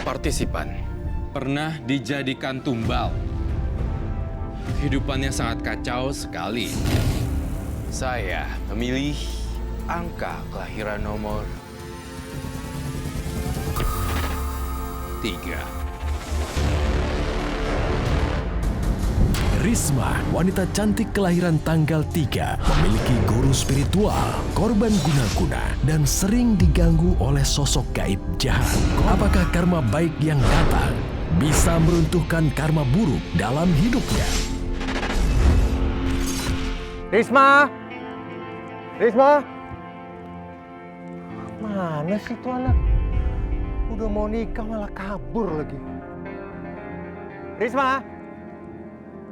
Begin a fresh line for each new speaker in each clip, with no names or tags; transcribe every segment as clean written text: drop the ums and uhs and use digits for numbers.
partisipan pernah dijadikan tumbal. Kehidupannya sangat kacau sekali. Saya memilih angka kelahiran nomor 3.
Risma, wanita cantik kelahiran tanggal 3, memiliki guru spiritual, korban guna-guna, dan sering diganggu oleh sosok gaib jahat. Apakah karma baik yang datang bisa meruntuhkan karma buruk dalam hidupnya?
Risma! Risma! Mana sih tuh anak? Udah mau nikah malah kabur lagi. Risma!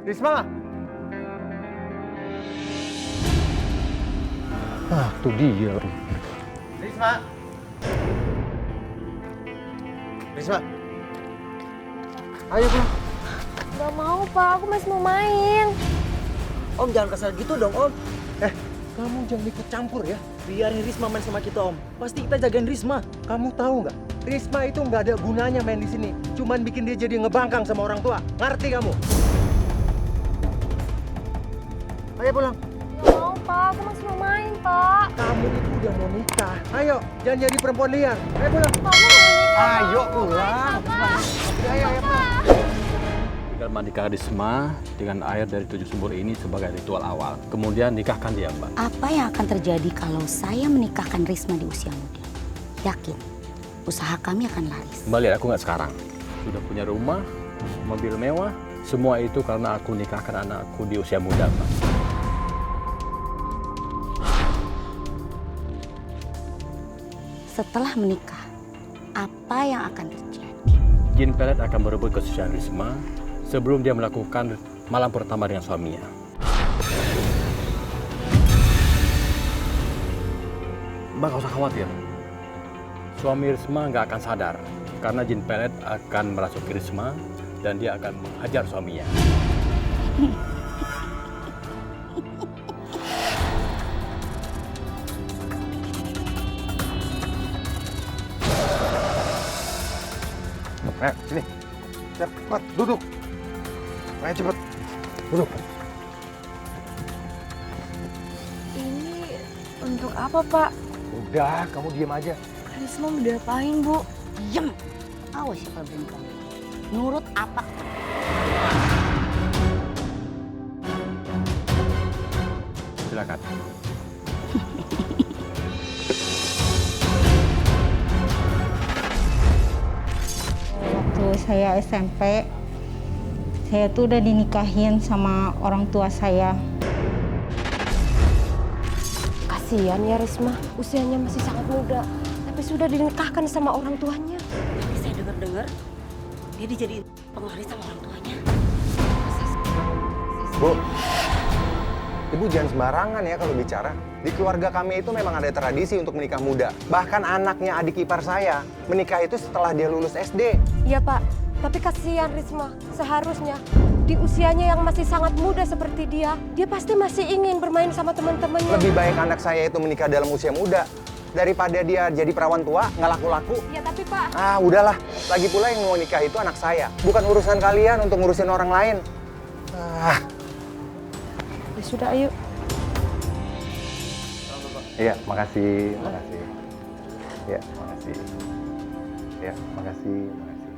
Risma! Ah, tuh dia. Risma! Risma! Ayo pulang.
Gak mau, Pak. Aku masih mau main.
Om jangan kasar gitu dong, Om.
Kamu jangan ikut campur ya.
Biarin Risma main sama kita, Om. Pasti kita jagain Risma.
Kamu tahu nggak? Risma itu nggak ada gunanya main di sini. Cuman bikin dia jadi ngebangkang sama orang tua. Ngerti kamu? Ayo pulang.
Gak mau, Pak. Aku masih mau main, Pak.
Kamu itu udah mau nikah. Ayo, jangan jadi perempuan liar. Ayo pulang.
Kamu mau nikah.
Ayo
Pak.
pulang.
Pak.
Ayo pulang.
Tinggal mandikan Risma dengan air dari 7 sumur ini sebagai ritual awal. Kemudian nikahkan dia, Mbak.
Apa yang akan terjadi kalau saya menikahkan Risma di usia muda? Yakin, usaha kami akan laris.
Mbak lihat aku nggak sekarang. Sudah punya rumah, mobil mewah. Semua itu karena aku nikahkan anakku di usia muda, Mbak.
Setelah menikah, apa yang akan terjadi?
Jin pelet akan merebut kesucian Risma sebelum dia melakukan malam pertama dengan suaminya. Mbak gak usah khawatir. Suami Risma nggak akan sadar karena jin pelet akan merasuki Risma dan dia akan menghajar suaminya.
Sini. Cepat, duduk. Ayo cepat. Duduk.
Ini untuk apa, Pak?
Udah, kamu diam aja.
Risma mau diapain, Bu?
Diam! Awas ya kalau berani kamu. Nurut apa?
Silakan.
Waktu saya SMP, saya tuh udah dinikahin sama orang tua saya.
Kasihan ya Risma. Usianya masih sangat muda. Tapi sudah dinikahkan sama orang tuanya.
Tapi saya dengar-dengar dia dijadiin pewaris sama orang tuanya.
Bu, Ibu jangan sembarangan ya kalau bicara. Di keluarga kami itu memang ada tradisi untuk menikah muda. Bahkan anaknya adik ipar saya menikah itu setelah dia lulus SD.
Iya, Pak. Tapi kasihan Risma. Seharusnya di usianya yang masih sangat muda seperti dia pasti masih ingin bermain sama teman-temannya.
Lebih baik anak saya itu menikah dalam usia muda daripada dia jadi perawan tua, nggak laku-laku.
Ya, tapi Pak.
Ah, udahlah. Lagi pula yang mau nikah itu anak saya. Bukan urusan kalian untuk ngurusin orang lain. Ah.
Ya sudah, ayo.
Iya, makasih, makasih. Iya, makasih. Iya, makasih, makasih.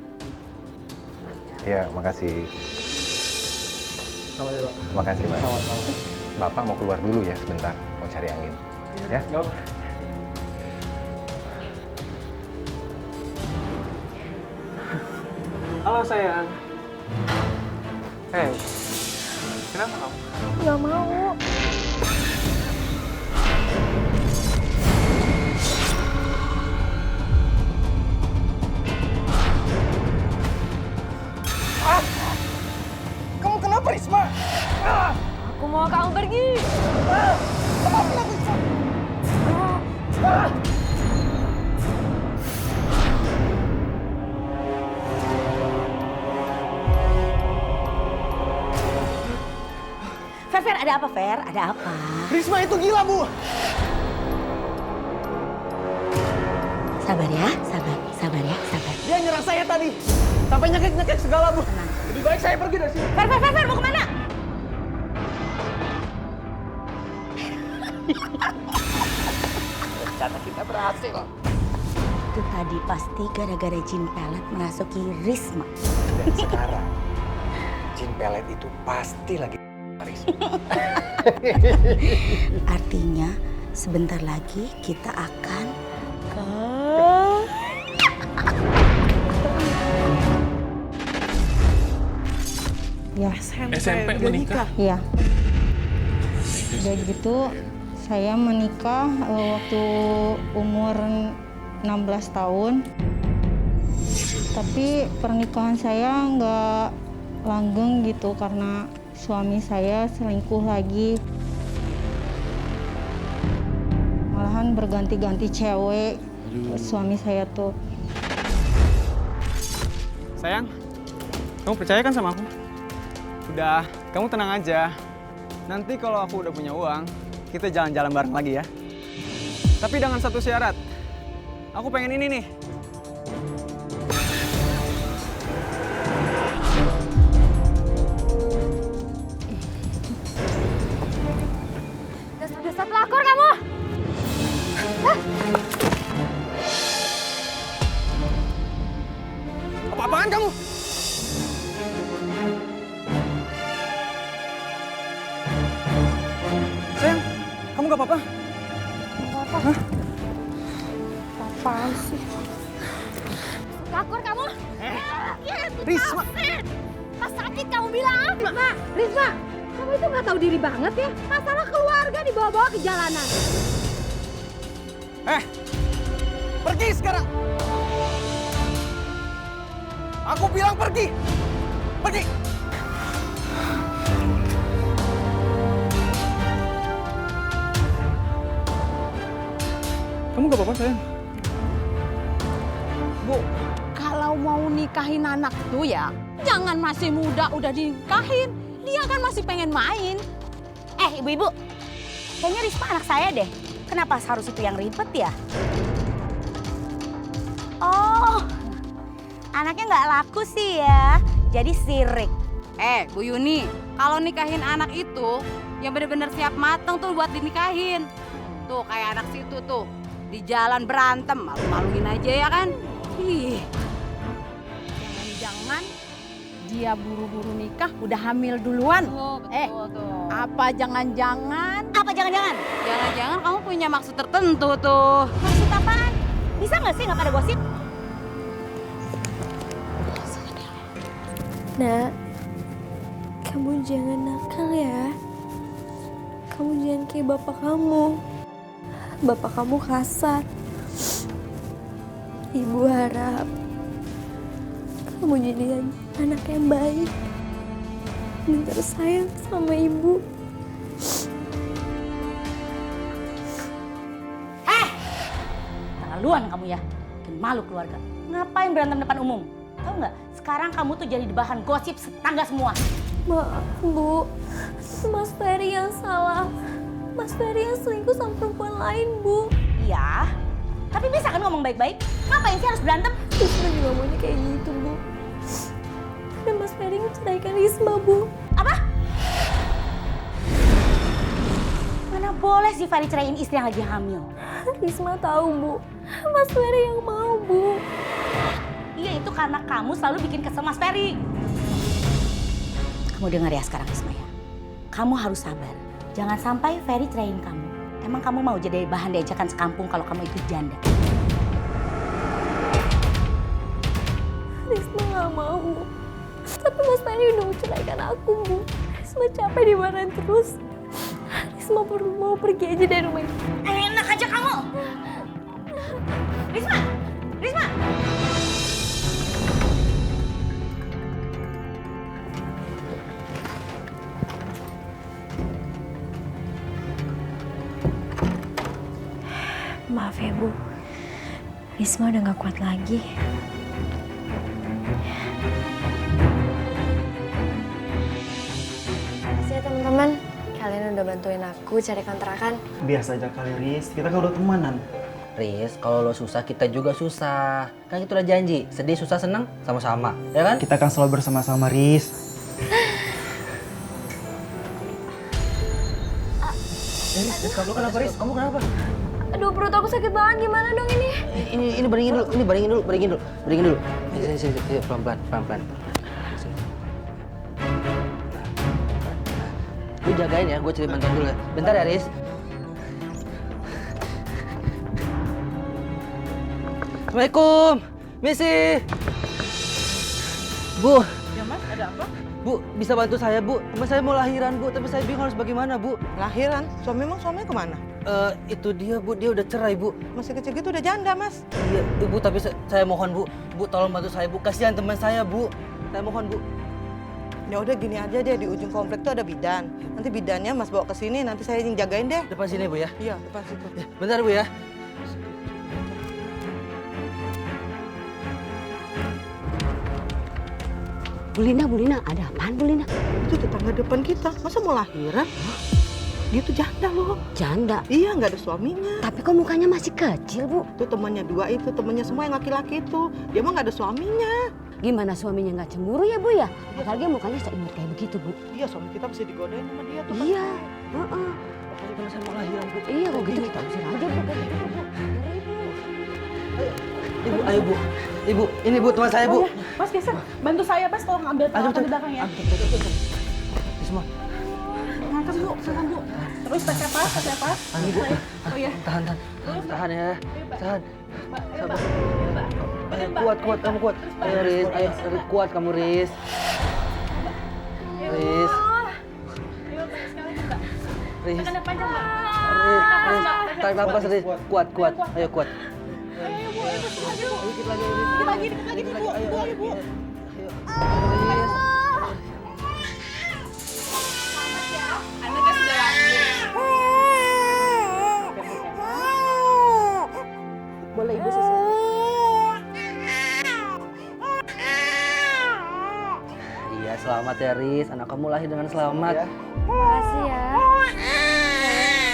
Iya, makasih. Makasih, Mas. Bapak mau keluar dulu ya sebentar, mau cari angin. Ya?
Halo sayang. Hey, kenapa kamu?
Nggak mau.
Kamu kenapa Risma?
Aku mau kamu pergi.
Fer, ada apa, Fer? Ada apa?
Risma itu gila, Bu.
Sabar ya, sabar ya, sabar.
Dia nyerang saya tadi. Sampai nyekek-nyekek segala, Bu. Lebih baik saya pergi dari sini.
Fer, mau kemana?
Rencana kita berhasil.
Itu tadi pasti gara-gara jin pelet merasuki Risma.
Dan sekarang, jin pelet itu pasti lagi
Artinya sebentar lagi kita akan ke...
Ya,
SMP menikah.
iya. Jadi gitu, saya menikah waktu umur 16 tahun. Tapi pernikahan saya nggak langgeng gitu karena suami saya selingkuh lagi. Malahan berganti-ganti cewek suami saya tuh.
Sayang, kamu percaya kan sama aku? Udah, kamu tenang aja. Nanti kalau aku udah punya uang, kita jalan-jalan bareng lagi ya. Tapi dengan satu syarat. Aku pengen ini nih.
Dasar pelakor kamu!
Apa-apaan kamu? Sayang, kamu gak apa-apa?
Apaan sih?
Pelakor kamu!
Risma!
Pas sakit kamu bilang! Risma! Kamu itu nggak tahu diri banget ya? Masalah keluarga dibawa-bawa ke jalanan.
Pergi sekarang! Aku bilang pergi! Pergi! Kamu gak apa-apa, sayang?
Bu, kalau mau nikahin anak tuh ya, jangan masih muda udah dinikahin. Dia kan masih pengen main.
Ibu-ibu, kayaknya Risma anak saya deh. Kenapa harus itu yang ribet ya? Oh, anaknya nggak laku sih ya. Jadi sirik.
Bu Yuni, kalau nikahin anak itu yang bener-bener siap mateng tuh buat dinikahin. Tuh kayak anak situ tuh, di jalan berantem, malu-maluin aja ya kan? Ih, jangan-jangan dia buru-buru nikah udah hamil duluan.
Betul tuh.
Apa jangan-jangan?
Apa jangan-jangan?
Jangan-jangan kamu punya maksud tertentu tuh.
Maksud apaan? Bisa nggak sih nggak pada gosip?
Nak, kamu jangan nakal ya. Kamu jangan kayak bapak kamu. Bapak kamu kasar. Ibu harap kamu jadi anak yang baik dan tersayang sama ibu.
Terlaluan kamu ya, bikin malu keluarga. Ngapain berantem depan umum? Tahu nggak? Sekarang kamu tuh jadi bahan gosip tetangga semua.
Maaf, Bu. Mas Ferry yang salah. Mas Ferry yang selingkuh sama perempuan lain, Bu.
Iya, tapi bisa kan ngomong baik-baik? Ngapain sih harus berantem?
Risma juga maunya kayak gitu, Bu. Dan Mas Ferry menceraikan Risma, Bu.
Apa? Mana boleh sih Ferry ceraiin istri yang lagi hamil?
Risma tahu, Bu. Mas Ferry yang mau, Bu.
Iya, itu karena kamu selalu bikin kesel Mas Ferry. Kamu dengar ya sekarang Risma ya. Kamu harus sabar. Jangan sampai Ferry ceraiin kamu. Emang kamu mau jadi bahan diajakan sekampung kalau kamu itu janda?
Risma nggak mau. Tapi Mas Ferry udah menceraikan aku, Bu. Risma capek dimarahin terus. Risma perlu mau pergi aja dari rumah ini.
Enak aja kamu. Risma! Risma!
Maaf ya, Bu. Risma udah gak kuat lagi. Makasih ya teman-teman. Kalian udah bantuin aku cari kontrakan.
Biasa aja kali, Riz. Kita kan udah temanan.
Riz, kalau lo susah kita juga susah. Kan kita udah janji, sedih susah senang sama-sama, ya kan?
Kita akan selalu bersama-sama, Riz.
Riz, kamu kenapa, Riz? Kamu kenapa?
Aduh, perut aku sakit banget. Gimana dong ini?
Ini baringin dulu. Sini, pelan-pelan. Sini. Lu jagain ya, gue cari bantuan dulu ya. Bentar ya, Riz. Assalamualaikum, Misi. Bu.
Ya Mas, ada apa?
Bu, bisa bantu saya, Bu? Teman saya mau lahiran, Bu, tapi saya bingung harus bagaimana, Bu.
Lahiran? Suaminya kemana?
Itu dia, Bu. Dia udah cerai, Bu.
Masih kecil gitu udah janda, Mas.
Iya, Ibu, tapi saya mohon, Bu. Bu, tolong bantu saya, Bu. Kasihan teman saya, Bu. Saya mohon, Bu.
Ya udah gini aja deh, di ujung komplek tuh ada bidan. Nanti bidannya Mas bawa ke sini, nanti saya yang jagain deh.
Depan sini, Bu, ya?
Iya, depan situ.
Ya, bentar, Bu, ya.
Bu Lina, ada apaan Bu Lina?
Itu tetangga depan kita, masa mau lahiran? Dia tuh janda loh.
Janda?
Iya, nggak ada suaminya.
Tapi kok mukanya masih kecil, Bu?
Itu temannya dua itu, temannya semua yang laki-laki itu. Dia mah nggak ada suaminya.
Gimana suaminya nggak cemburu ya, Bu ya? Apalagi mukanya seimut kayak begitu, Bu.
Iya, suami kita bisa digodain sama dia tuh.
Iya,
Apalagi kalau saya mau lahiran, Bu.
Iya, kalau gitu kita usir aja, Bu. Kayak gitu, Bu.
Ibu, ayo, Bu. Ibu, ini, Bu, teman saya, Bu.
Mas geser, bantu saya Mas, tolong ambil peralatan di belakang ya.
Ini semua.
Ngangkat Bu, silakan Bu. Terus tarik apa?
Ini, Bu.
Oh iya.
Tahan ya. Tahan. Sabar. Ayo, kuat, kamu kuat. Ayo, Riz. Ayo, kuat kamu, Riz. Riz. Riz.
Tekan depan aja, Mbak.
Riz. Tarik nafas, Riz. Kuat. Ayo, kuat.
Ayo Bu,
Dikit lagi, Riz.
dikit lagi Bu. Ayo Bu.
Riz.
Anaknya sudah lahir. Boleh Ibu susul.
Iya, selamat ya, Riz. Anak kamu lahir dengan selamat.
Makasih ya.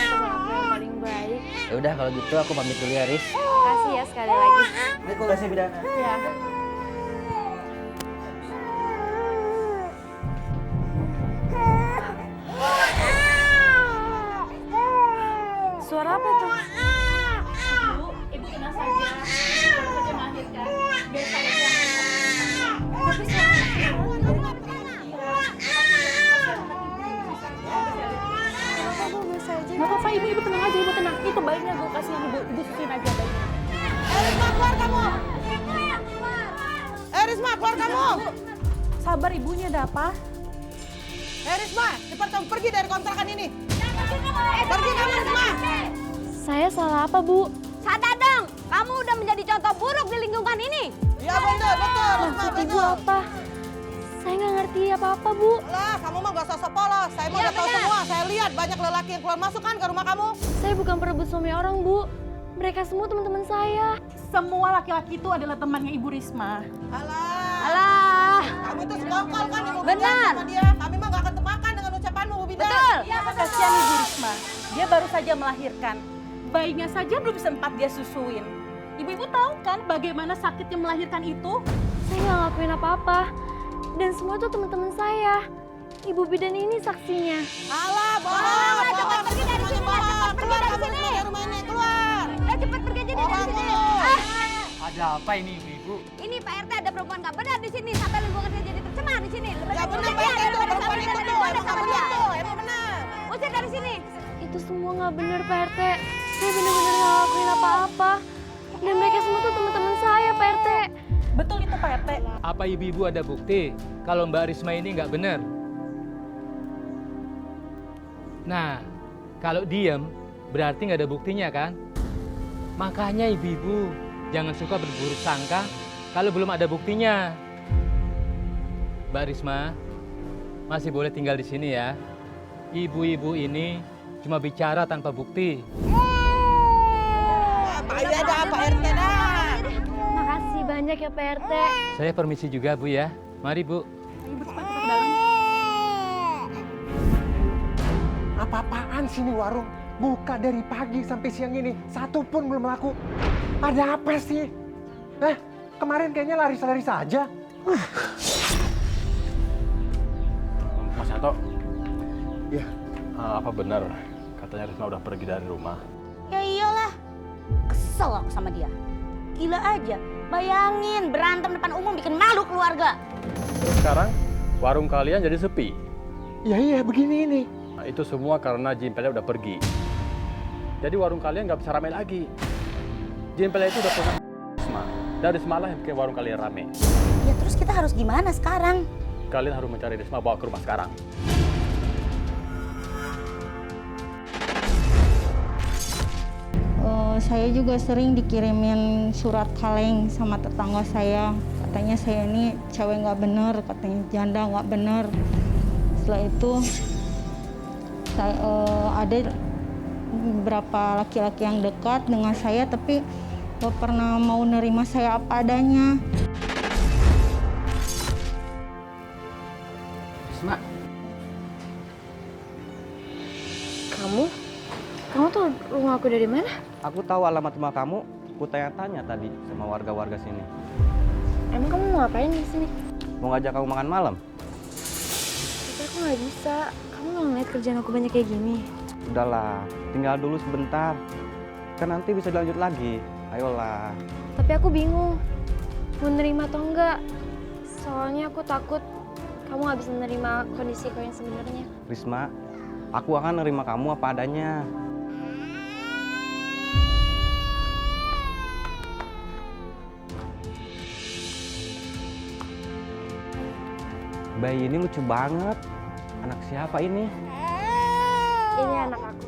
Teman aku yang paling baik.
Ya udah, kalau gitu aku pamit dulu ya, Riz.
Makasih ya sekali lagi.
Terima kasih, Bidan.
Ya.
Suara apa tuh?
Ibu tenang saja. Baru saja melahirkan. Biar saya yang
Tapi
nggak apa-apa Ibu tenang aja, Ibu tenang. Itu bayinya Bu, kasihan Ibu susuin aja bayinya.
Risma, keluar kamu! Risma, keluar kamu!
Sabar ibunya, ada apa?
Risma, cepat kamu pergi dari kontrakan ini. Pergi kamu, Risma!
saya salah apa, Bu?
Sadar dong, kamu udah menjadi contoh buruk di lingkungan ini.
Iya betul, Risma,
Maksud Ibu
betul.
apa? Saya nggak ngerti apa-apa, Bu.
Lah, kamu mah gak sosok polos. Saya mau
Iya,
udah tahu
benar.
semua. Saya lihat banyak lelaki yang keluar masuk kan ke rumah kamu.
Saya bukan perebut suami orang, Bu. Mereka semua teman-teman saya.
Semua laki-laki itu adalah temannya Ibu Risma.
Alah,
Kamu itu sekongkol kan Ibu
Benar.
Bidan sama dia. Kami mah gak akan termakan dengan ucapanmu, Bu Bidan.
betul.
Kasihan Ibu Risma, dia baru saja melahirkan. Bayinya saja belum sempat dia susuin. Ibu-ibu tahu kan bagaimana sakitnya melahirkan itu?
Saya nggak ngelakuin apa-apa. Dan semua itu teman-teman saya. Ibu bidan ini saksinya.
Alah, bohong.
Cepat pergi dari sini, cepat pergi dari sini.
Keluar rumah ini, keluar.
Cepat pergi aja dari
Bohong
sini.
lu.
Ada apa ini, Ibu?
Ini Pak RT ada perempuan nggak benar di sini sampai lingkungannya jadi tercemar di sini. Lebih
Ya
baik
benar,
usir
Pak
dia
RT itu
daripada
perempuan
sampai
itu
ada
tuh.
hubungan
Emang
sama
benar
dia.
tuh, emang benar.
Usir dari sini.
Itu semua nggak benar, Pak RT. Saya benar-benar nggak ngelakuin apa-apa. Dan mereka semua tuh teman-teman saya, Pak RT.
Betul itu Pak RT.
Apa ibu-ibu ada bukti kalau Mbak Risma ini nggak benar? Nah, kalau diem berarti nggak ada buktinya kan? Makanya ibu-ibu jangan suka berburuk sangka kalau belum ada buktinya. Mbak Risma masih boleh tinggal di sini ya. Ibu-ibu ini cuma bicara tanpa bukti.
Pak RT ada Pak RT dah.
Makasih banyak ya, Pak RT.
Saya permisi juga Bu ya. Mari Bu.
Ibu cepat ke dalam.
Apa-apaan sih ini warung? Buka dari pagi sampai siang ini, satu pun belum laku. Ada apa sih? Kemarin kayaknya lari-lari saja.
Mas Yanto.
Ya.
Apa benar katanya Risma udah pergi dari rumah?
Ya iyalah, kesel aku sama dia. Gila aja, bayangin berantem depan umum bikin malu keluarga.
Sekarang warung kalian jadi sepi.
Iya, begini ini.
Nah, itu semua karena Jimpelnya udah pergi. Jadi warung kalian nggak bisa ramai lagi. Jimpelnya itu udah punya Risma. Dari semalam yang bikin warung kalian rame.
Ya terus kita harus gimana sekarang?
Kalian harus mencari Risma bawa ke rumah sekarang.
Saya juga sering dikirimin surat kaleng sama tetangga saya. Katanya saya ini cewek nggak bener, katanya janda nggak bener. Setelah itu ada beberapa laki-laki yang dekat dengan saya tapi gak pernah mau nerima saya apa adanya.
Risma.
Kamu tahu rumah aku dari mana?
Aku tahu alamat rumah kamu. Aku tanya-tanya tadi sama warga-warga sini.
Emang kamu mau ngapain di sini?
Mau ngajak kamu makan malam?
Tapi aku nggak bisa. Kamu nggak ngeliat kerjaan aku banyak kayak gini.
Udahlah, tinggal dulu sebentar. Kan nanti bisa dilanjut lagi. Ayolah.
Tapi aku bingung mau nerima atau enggak. Soalnya aku takut kamu nggak bisa nerima kondisi kau yang sebenarnya.
Risma, aku akan nerima kamu apa adanya. Bayi ini lucu banget. Anak siapa ini?
Ini anak aku.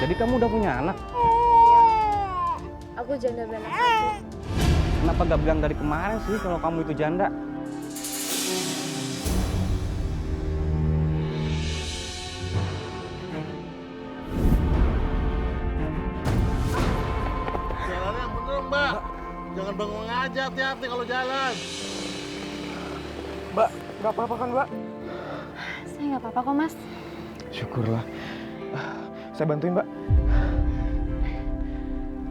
Jadi kamu udah punya anak?
Aku janda beranak satu.
Kenapa gak bilang dari kemarin sih kalau kamu itu janda?
Jalannya yang bener, Mbak. Jangan bengong aja, hati-hati kalau jalan.
Mbak, nggak apa-apa kan, Mbak?
Saya nggak apa-apa kok, Mas.
Syukurlah. Saya bantuin, Mbak.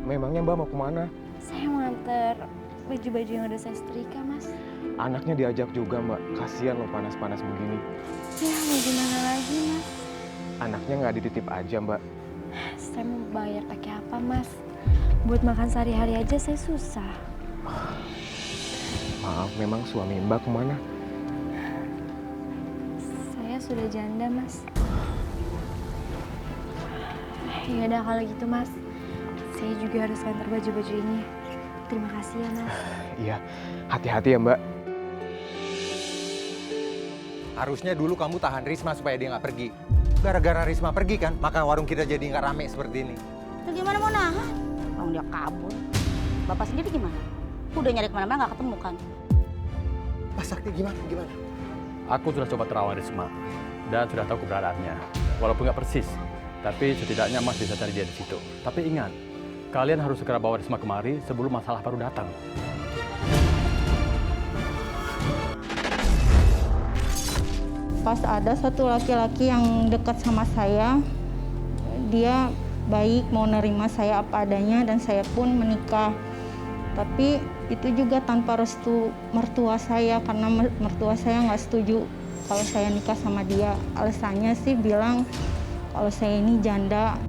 Memangnya Mbak mau kemana?
Saya mau nganter baju-baju yang udah saya setrika, Mas.
Anaknya diajak juga, Mbak. Kasihan loh panas-panas begini.
Ya, mau gimana lagi, Mas?
Anaknya nggak dititip aja, Mbak.
Saya mau bayar pakai apa, Mas? Buat makan sehari-hari aja saya susah.
Maaf, memang suami Mbak kemana?
Saya sudah janda, Mas. Ya udah kalau gitu, Mas. Saya juga harus ngantar baju-baju ini. Terima kasih ya, Mas.
Iya, hati-hati ya, Mbak. Harusnya dulu kamu tahan Risma supaya dia nggak pergi. Gara-gara Risma pergi kan, maka warung kita jadi nggak rame seperti ini.
Terus gimana mau nahan? Orang dia kabur. Bapak sendiri gimana? Udah nyari kemana-mana nggak ketemu kan?
Pak Sakti gimana?
Aku sudah coba terawat Risma dan sudah tahu keberadaannya. Walaupun nggak persis, tapi setidaknya Mas bisa cari dia di situ. Tapi ingat, kalian harus segera bawa Risma kemari sebelum masalah baru datang.
Pas ada satu laki-laki yang dekat sama saya, dia baik mau nerima saya apa adanya dan saya pun menikah. Tapi itu juga tanpa restu mertua saya karena mertua saya nggak setuju kalau saya nikah sama dia. Alasannya sih bilang kalau saya ini janda.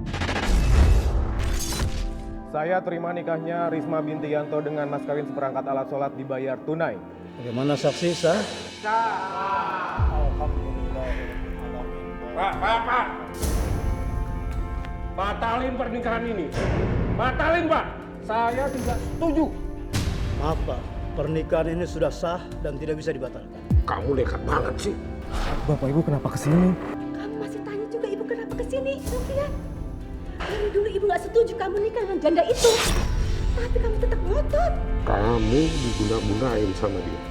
Saya terima nikahnya Risma binti Yanto dengan mas kawin seperangkat alat sholat dibayar tunai.
Bagaimana saksi sah?
Pak. Batalin pernikahan ini. Batalin, Pak. Saya tidak setuju.
Maaf Pak, pernikahan ini sudah sah dan tidak bisa dibatalkan.
Kamu nekat banget sih. Bapak Ibu kenapa kesini?
Kamu masih tanya juga ibu kenapa kesini, Sofian? Dari dulu ibu nggak setuju kamu nikah dengan janda itu. Tapi kamu tetap ngotot.
Kamu diguna-gunain sama dia.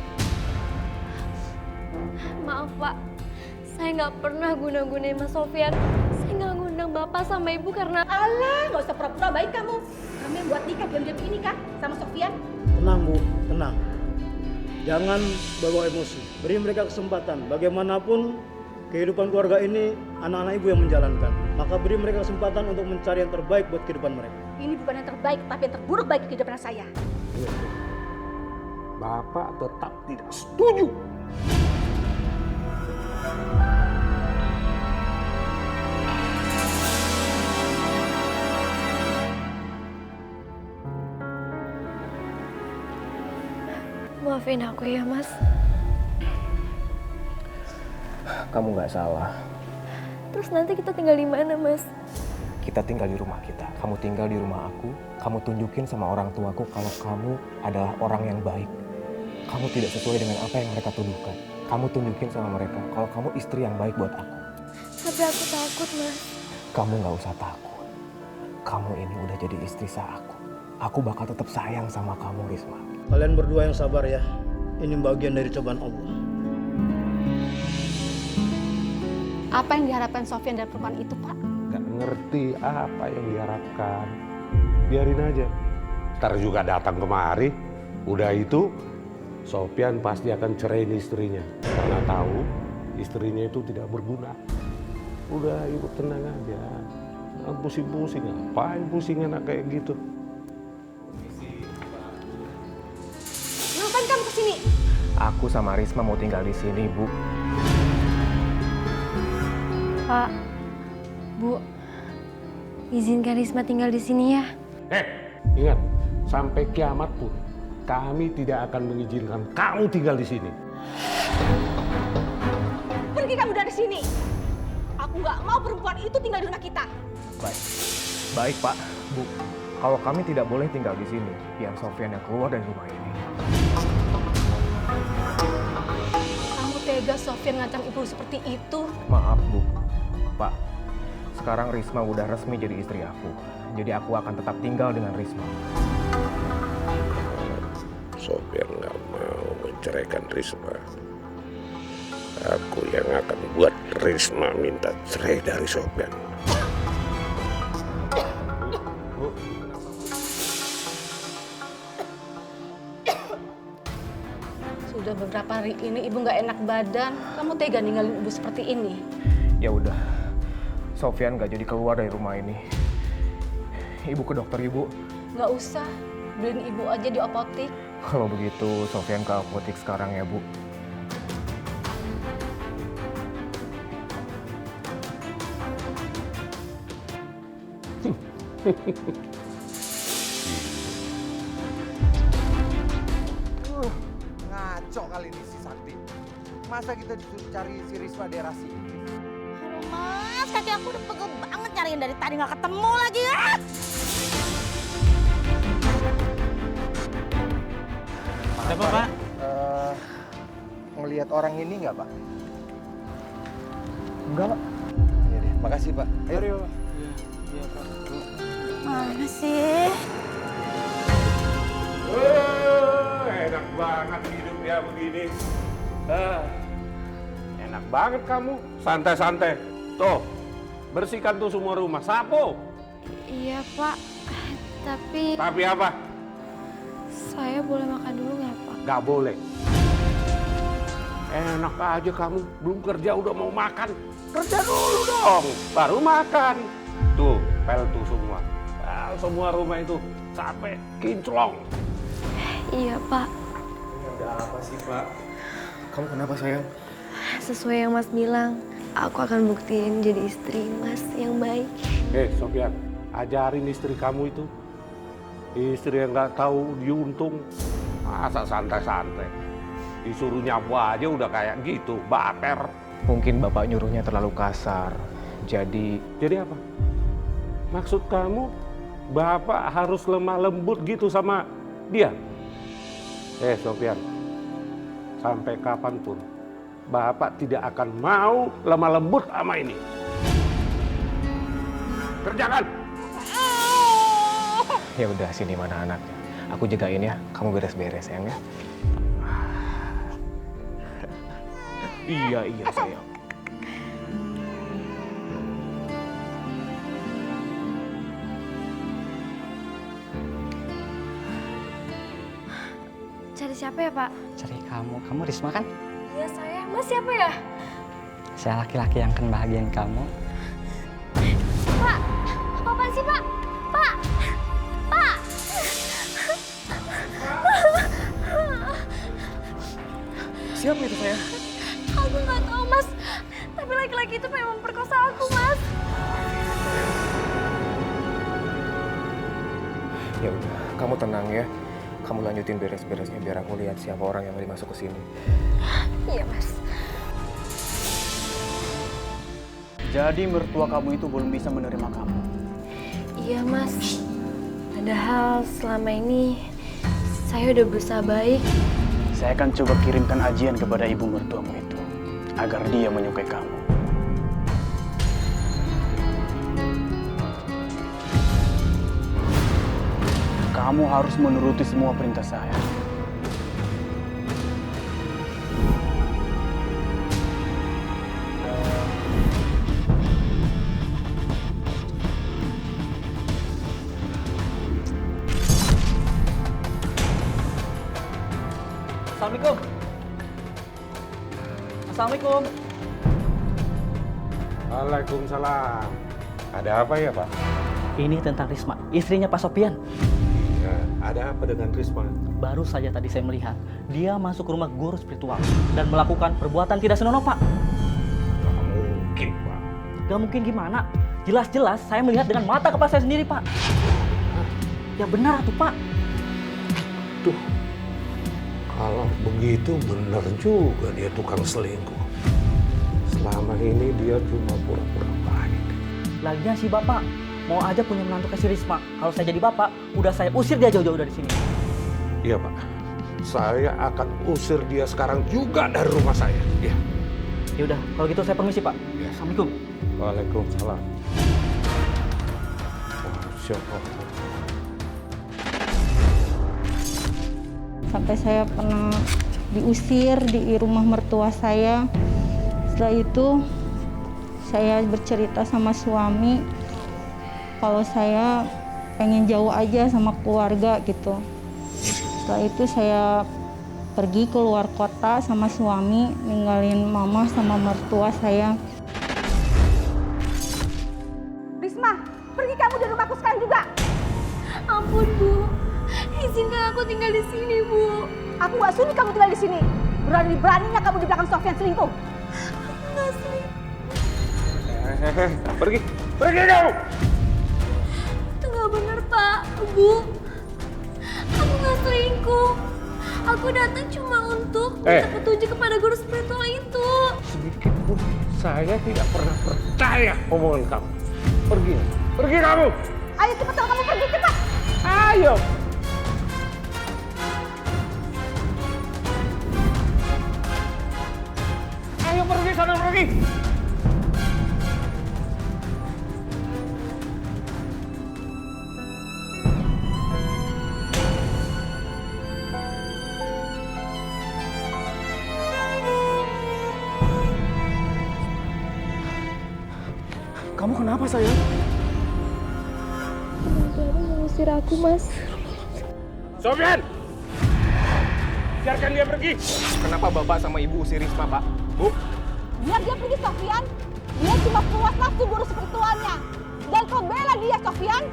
Maaf, Pak. Saya nggak pernah guna-gunain Mas Sofian. Saya nggak ngundang Bapak sama Ibu karena...
Alah, nggak usah pura-pura baik kamu. Kamu yang buat nikah diam-diam ini kan sama Sofian?
Tenang Bu, tenang. Jangan bawa emosi. Beri mereka kesempatan. Bagaimanapun kehidupan keluarga ini anak-anak ibu yang menjalankan. maka beri mereka kesempatan untuk mencari yang terbaik buat kehidupan mereka.
Ini bukan yang terbaik, tapi yang terburuk bagi kehidupan saya.
Bapak tetap tidak setuju.
Maafin aku ya, Mas.
Kamu nggak salah.
Terus nanti kita tinggal di mana, Mas?
Kita tinggal di rumah kita. Kamu tinggal di rumah aku. Kamu tunjukin sama orang tuaku kalau kamu adalah orang yang baik. Kamu tidak sesuai dengan apa yang mereka tuduhkan. Kamu tunjukin sama mereka kalau kamu istri yang baik buat aku.
Tapi aku takut, Mas.
Kamu nggak usah takut. Kamu ini udah jadi istri sah aku. Aku bakal tetap sayang sama kamu, Risma.
Kalian berdua yang sabar ya. Ini bagian dari cobaan Allah.
Apa yang diharapkan Sofyan dari perempuan itu, Pak?
Gak ngerti apa yang diharapkan. Biarin aja. Ntar juga datang kemari. Udah itu, Sofyan pasti akan ceraiin istrinya. Karena tahu istrinya itu tidak berguna. Udah, ibu tenang aja. Jangan pusing-pusing. Ngapain pusing anak kayak gitu?
Ngapain kamu kesini?
Aku sama Risma mau tinggal di sini, Bu.
Pak, Bu, izinkan Risma tinggal di sini ya.
Ingat, sampai kiamat pun kami tidak akan mengizinkan kamu tinggal di sini.
Pergi kamu dari sini. Aku nggak mau perempuan itu tinggal di rumah kita.
Baik. Baik, Pak. Bu, kalau kami tidak boleh tinggal di sini, biar Sofyan yang keluar dari rumah ini.
Kamu tega Sofyan ngancam ibu seperti itu?
Maaf, Bu. Pak, sekarang Risma udah resmi jadi istri aku. Jadi aku akan tetap tinggal dengan Risma.
Sofyan nggak mau menceraikan Risma. Aku yang akan buat Risma minta cerai dari Sofyan.
Sudah beberapa hari ini ibu nggak enak badan. Kamu tega ninggalin ibu seperti ini?
Ya udah, Sofyan nggak jadi keluar dari rumah ini. Ibu ke dokter, Ibu.
Nggak usah. Beliin ibu aja di apotek.
Kalau begitu, Sofyan ke apotek sekarang ya, Bu.
Ngaco kali ini si Sakti. Masa kita disuruh cari si Risma daerah sini?
Aduh Mas, kaki aku udah pegel banget cariin dari tadi nggak ketemu lagi.
Ada apa, Pak? Ngelihat orang ini nggak, Pak? Enggak, Pak. Iya deh, makasih, Pak. Ayo, Pak. Iya, Pak.
Mana sih?
Enak banget hidup ya begini. Enak banget kamu, santai-santai. Tuh, bersihkan tuh semua rumah, sapu.
Iya, Pak. Tapi...
Tapi apa?
Saya boleh makan dulu nggak, Pak?
Gak boleh. Enak aja kamu, belum kerja udah mau makan. Kerja dulu dong, baru makan. Tuh, pel tuh semua. Semua rumah itu capek, kinclong.
Iya, Pak.
Ada apa sih, Pak? Kamu kenapa, sayang?
Sesuai yang Mas bilang, aku akan buktiin jadi istri Mas yang baik.
Sofyan, ajarin istri kamu itu. Istri yang nggak tahu diuntung, masa santai-santai. Disuruh nyapu aja udah kayak gitu, baper.
Mungkin Bapak nyuruhnya terlalu kasar, jadi...
Jadi apa? Maksud kamu, Bapak harus lemah lembut gitu sama dia? Sofyan, sampai kapanpun Bapak tidak akan mau lemah lembut sama ini. Kerjakan!
Ya udah, sini mana anaknya. Aku jagain ya, kamu beres-beres, sayang ya. Iya, sayang.
Cari siapa ya, Pak?
Cari kamu. Kamu Risma kan?
Iya, saya. Mas siapa ya?
Saya laki-laki yang akan bahagiain kamu.
sih, Pak? Pak! Pak!
Siapa itu saya?
Aku nggak tahu, Mas. Tapi laki-laki itu memang memperkosa aku, Mas.
Ya udah, kamu tenang ya. Kamu lanjutin beres-beresnya biar aku lihat siapa orang yang mau masuk ke sini.
Iya, Mas.
Jadi mertua kamu itu belum bisa menerima kamu?
Iya, Mas. Padahal selama ini saya udah berusaha baik.
Saya akan coba kirimkan ajian kepada ibu mertuamu itu, agar dia menyukai kamu. Kamu harus menuruti semua perintah saya. Assalamualaikum. Assalamualaikum.
Waalaikumsalam. Ada apa ya, Pak?
Ini tentang Risma, istrinya Pak Sopian.
Iya, ada apa dengan Risma?
Baru saja tadi saya melihat dia masuk ke rumah guru spiritual dan melakukan perbuatan tidak senonoh, Pak.
Gak mungkin, Pak.
Gak mungkin gimana? Jelas-jelas saya melihat dengan mata kepala saya sendiri, Pak. Ya benar tuh, Pak.
Tuh, kalau begitu benar juga dia tukang selingkuh. Selama ini dia cuma pura-pura baik.
Lagian si Bapak mau aja punya menantu kasih Risma. Kalau saya jadi Bapak, udah saya usir dia jauh-jauh dari sini.
Iya, Pak. Saya akan usir dia sekarang juga dari rumah saya. Iya.
Ya udah, kalau gitu saya permisi, Pak.
Ya.
Assalamualaikum.
Waalaikumsalam. Masya Allah.
Sampai saya pernah diusir di rumah mertua saya. Setelah itu saya bercerita sama suami kalau saya pengen jauh aja sama keluarga gitu. Setelah itu saya pergi keluar kota sama suami, ninggalin mama sama mertua saya.
Risma, pergi kamu dari rumahku sekarang juga.
Ampun, Bu. Izinkan aku tinggal di sini, Bu.
Aku gak sudi kamu tinggal di sini. Berani-beraninya kamu di belakang Sofyan selingkuh.
Aku nggak selingkuh.
Pergi kamu!
Itu nggak benar, Pak. Bu. Aku nggak selingkuh. Aku datang cuma untuk minta petunjuk kepada guru spiritual itu.
Sedikit pun saya tidak pernah percaya omongan kamu. Pergi kamu!
Ayo cepat kamu pergi cepat.
Ayo! Ayo pergi sana, pergi!
Kamu kenapa, sayang?
Teman-teman mengusir aku, Mas.
Sofyan! Biarkan dia pergi!
Kenapa Bapak sama Ibu usir Risma, Pak? Bu?
Biar dia pergi, Sofyan. Dia cuma puas nafsu guru spiritualnya. Dan kau bela dia, Sofyan.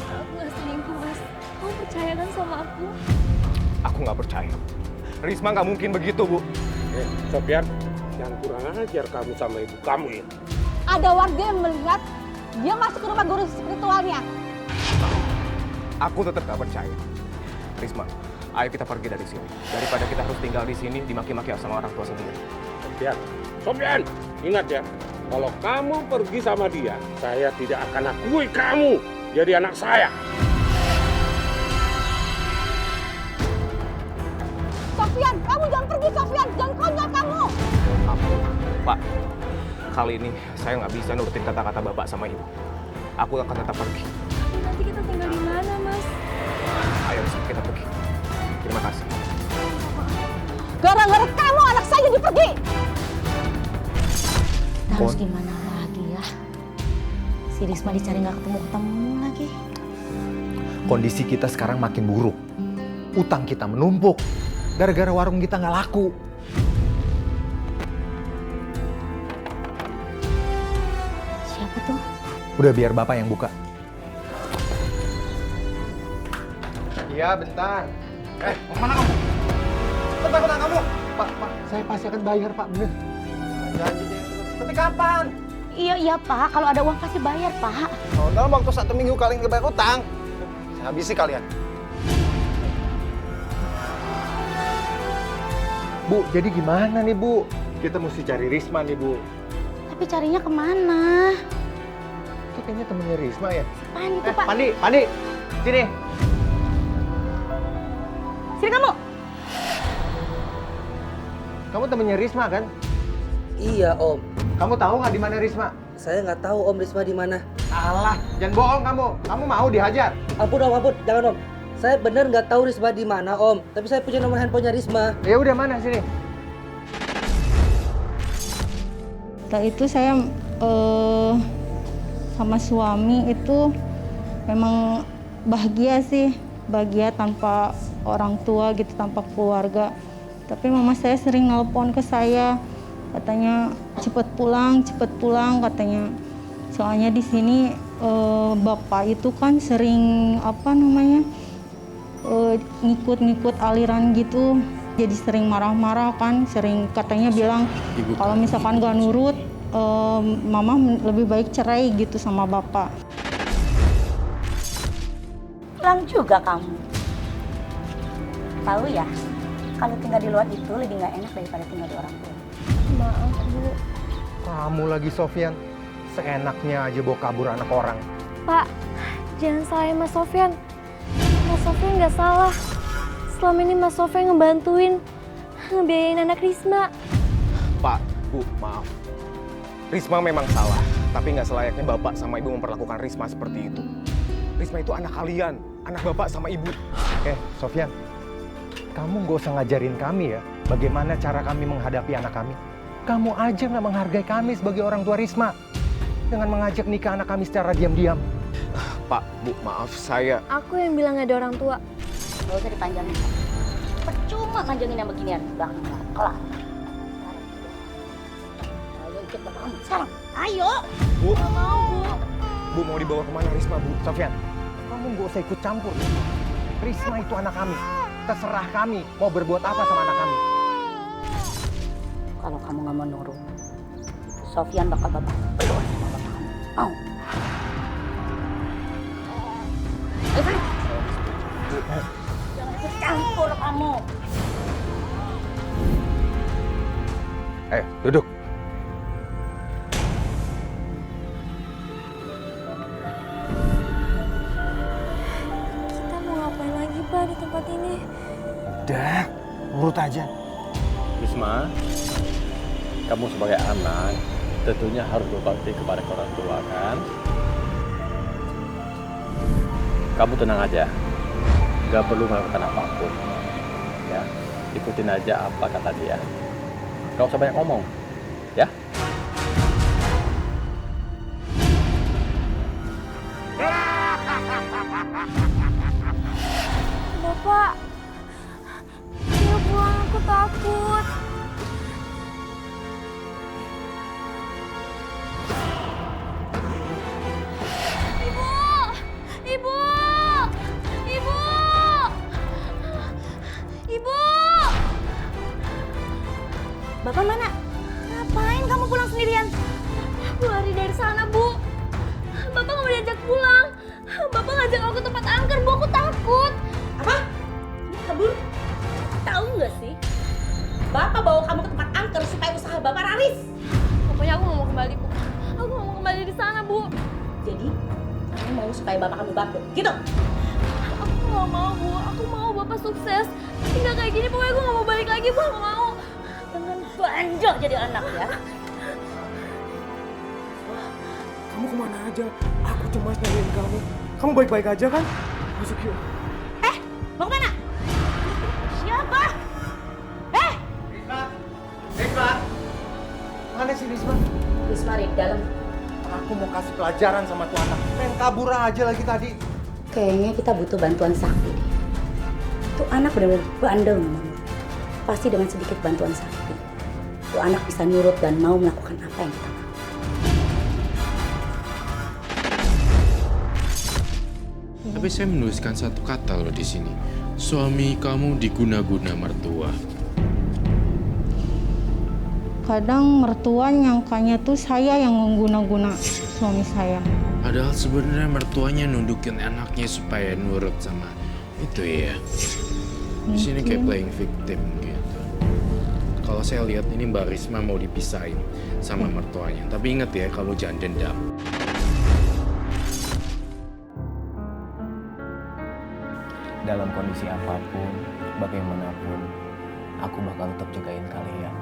Aku nggak selingkuh, Mas. Kamu percaya kan sama aku?
Aku nggak percaya. Risma nggak mungkin begitu, Bu.
Sofyan, jangan kurang ajar kamu sama ibu kamu ya.
Ada warga yang melihat dia masuk ke rumah guru spiritualnya.
Aku tetap nggak percaya. Risma, ayo kita pergi dari sini. Daripada kita harus tinggal di sini dimaki-maki sama orang tua sendiri.
Sofyan, ingat ya. Kalau kamu pergi sama dia, saya tidak akan akui kamu jadi anak saya.
Sofyan, kamu jangan pergi, Sofyan. Jangan konyol kamu.
Pak, kali ini saya nggak bisa nurutin kata-kata Bapak sama Ibu. Aku akan tetap pergi.
Nanti kita tinggal di mana, Mas?
Ayo, kita pergi. Terima kasih.
Gara-gara kamu anak saya jadi pergi.
Kita harus gimana lagi ya? Si Risma dicari nggak ketemu-ketemu lagi.
Kondisi kita sekarang makin buruk. Utang kita menumpuk. Gara-gara warung kita nggak laku.
Siapa tuh?
Udah biar Bapak yang buka. Iya, bentar. Mau kemana kamu? Bentar kamu. Pak, saya pasti akan bayar, Pak, bener. Janji terus. Tapi kapan?
Iya Pak, kalau ada uang pasti bayar Pak.
Oh, dalam waktu 1 minggu kalian nggak bayar utang, saya habisi kalian. Bu, jadi gimana nih Bu? Kita mesti cari Risma nih Bu.
Tapi carinya kemana?
Itu kayaknya temennya Risma ya?
Apaan itu Pak?
Pandi, sini.
Sini kamu.
Kamu temennya Risma kan?
Iya Om.
Kamu tahu nggak di mana Risma?
Saya nggak tahu Om Risma di mana.
Salah, jangan bohong kamu. Kamu mau dihajar?
Ampun Om, ampun, jangan Om. Saya benar nggak tahu Risma di mana Om. Tapi saya punya nomor handphonenya Risma.
Ya udah, mana sini?
Setelah itu saya sama suami itu memang bahagia sih, bahagia tanpa orang tua gitu, tanpa keluarga. Tapi mama saya sering nelpon ke saya, katanya cepet pulang katanya. Soalnya di sini bapak itu kan sering ngikut aliran gitu. Jadi sering marah-marah kan, sering katanya bilang kalau misalkan gak nurut, mama lebih baik cerai gitu sama bapak.
Pulang juga kamu. Tahu ya, kalau tinggal di luar itu lebih nggak enak daripada tinggal di orang tua.
Maaf Bu.
Kamu lagi Sofyan, seenaknya aja bawa kabur anak orang.
Pak, jangan salahin Mas Sofyan. Mas Sofyan nggak salah. Selama ini Mas Sofyan ngebantuin, ngebiayain anak Risma.
Pak, Bu, maaf. Risma memang salah, tapi nggak selayaknya Bapak sama Ibu memperlakukan Risma seperti itu. Risma itu anak kalian, anak Bapak sama Ibu. Sofyan, kamu nggak usah ngajarin kami ya bagaimana cara kami menghadapi anak kami. Kamu aja nggak menghargai kami sebagai orang tua Risma dengan mengajak nikah anak kami secara diam-diam. Pak, Bu, maaf saya.
Aku yang bilang ada orang tua.
Gak usah dipanjangin. Percuma manjangin yang beginian. Udah kelar. Ayo ikut bapak kamu sekarang. Ayo.
Bu.
Gak mau Bu.
Bu, mau dibawa kemana Risma, Bu? Sofyan, kamu nggak usah ikut campur. Risma itu anak kami. Terserah kami mau berbuat apa sama anak kami.
Kalau kamu nggak mau nurut, Sofyan bakal bapak peluk sama bapak kamu. Mau? Ayo, jangan ikut campur kamu.
Ayo, duduk.
Kita mau ngapain lagi Pak di tempat ini?
Udah, urut aja.
Risma, kamu sebagai anak tentunya harus berbakti kepada orang tua kan? Kamu tenang aja, gak perlu melakukan apapun. Ya, ikutin aja apa kata dia. Gak usah banyak ngomong, ya?
Bapak, ayo pulang, aku takut. Ibu!
Bapak mana? Ngapain kamu pulang sendirian?
Aku lari dari sana, Bu. Bapak nggak mau diajak pulang. Bapak ngajak aku ke tempat angker, Bu. Aku takut.
Apa? Kabur? Tahu nggak sih? Bapak bawa kamu ke tempat angker supaya usaha Bapak laris.
Pokoknya aku nggak mau kembali, Bu. Aku nggak mau kembali di sana, Bu.
Jadi, kamu mau supaya Bapak kamu bangkrut, gitu?
Aku nggak mau, Bu. Aku mau Bapak sukses. Tapi nggak kayak gini, pokoknya aku nggak mau balik lagi, Bu. Aku nggak mau.
Dengan banjol jadi anak ya.
Kamu kemana aja? Aku cemas nyariin kamu. Kamu baik-baik aja kan? Masuk yuk.
Mau kemana? Siapa?
Risma! Mana sih Risma?
Risma di dalam.
Aku mau kasih pelajaran sama tuh anak. Pengen kabur aja lagi tadi.
Kayaknya kita butuh bantuan Sakti. Tuh anak benar-benar bandel namanya. Pasti dengan sedikit bantuan Sakti, tuh anak bisa nurut dan mau melakukan apa yang kita mau.
Tapi
Tapi saya menuliskan satu kata loh di sini. Suami kamu diguna-guna mertua.
Kadang mertua nyangkanya tuh saya yang mengguna-guna suami saya.
Padahal sebenarnya mertuanya nundukin anaknya supaya nurut sama itu ya. Di sini kayak playing victim gitu. Kalau saya lihat ini Mbak Risma mau dipisahin sama mertuanya. Tapi ingat ya, kamu jangan dendam.
Dalam kondisi apapun, bagaimanapun, aku bakal tetap jagain kalian.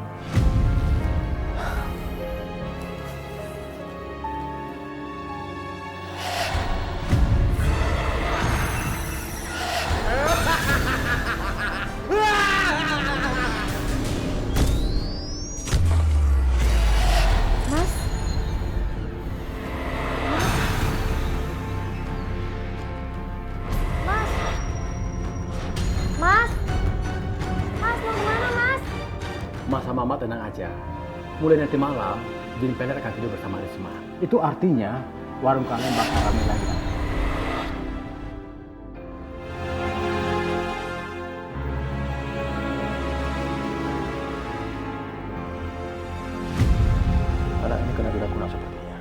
Mas sama Mama tenang aja. Mulai nanti malam, Jin Pelet akan tidur bersama Risma. Itu artinya warung kalian bakal ramai lagi.
Anak ini kena guna-guna sepertinya.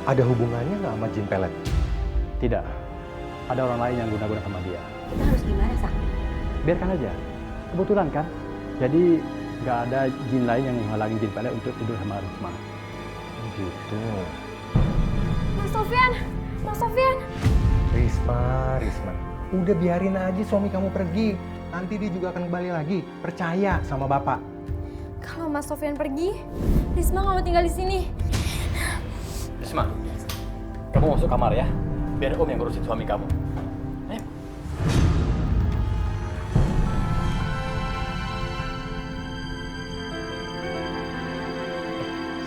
Ada hubungannya nggak sama Jin Pelet?
Tidak. Ada orang lain yang guna-guna sama dia.
Kita harus gimana, Sakti?
Biarkan aja. Kebetulan kan? Jadi nggak ada jin lain yang menghalangi Jin Pelet untuk tidur sama Risma.
Gitu.
Mas Sofyan, Mas Sofyan.
Risma. Udah biarin aja suami kamu pergi. Nanti dia juga akan kembali lagi. Percaya sama Bapak.
Kalau Mas Sofyan pergi, Risma nggak mau tinggal di sini.
Risma, kamu masuk kamar ya. Biar Om yang ngurusin suami kamu. Ayo.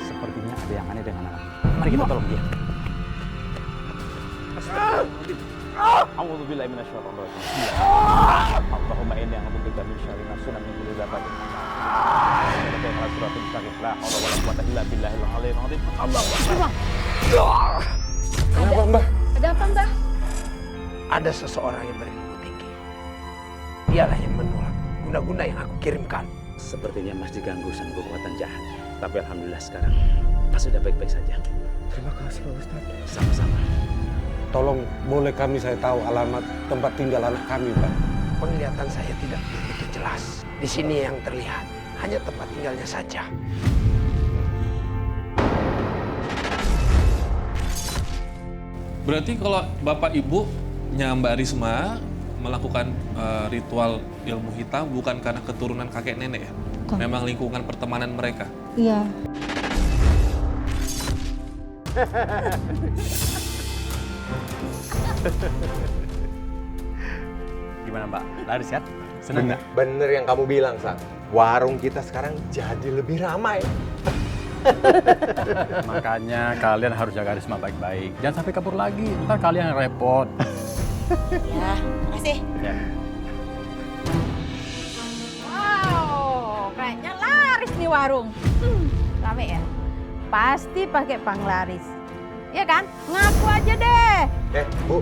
Sepertinya ada yang aneh dengan anak. Mari kita tolong dia. A'udzu billahi minasyaitonir rajim. Allahumma inni a'udzubika min syarri ma sunna min kulli dhabatin.
Kenapa, Mbah?
Ada apa, Mbah?
Ada seseorang yang berilmu tinggi. Dialah yang menolak guna-guna yang aku kirimkan.
Sepertinya Mas diganggu sama kekuatan jahat. Tapi alhamdulillah sekarang Mas sudah baik-baik saja.
Terima kasih, Pak Ustadz.
Sama-sama.
Tolong, boleh saya tahu alamat tempat tinggal anak kami, Pak?
Penglihatan saya tidak begitu jelas. Di sini yang terlihat hanya tempat tinggalnya saja.
Berarti kalau Bapak Ibu Mbak Risma melakukan ritual ilmu hitam bukan karena keturunan kakek nenek ya?
Bukan.
Memang lingkungan pertemanan mereka?
Iya.
Gimana Mbak? Laris kan? Senang nggak?
Bener yang kamu bilang, Sa. Warung kita sekarang jadi lebih ramai.
Makanya kalian harus jaga Risma baik-baik. Jangan sampai kabur lagi, ntar kalian yang repot.
Ya, makasih.
Ya.
Wow, kayaknya laris nih warung. Rame ya? Pasti pakai panglaris. Iya kan? Ngaku aja deh.
Bu,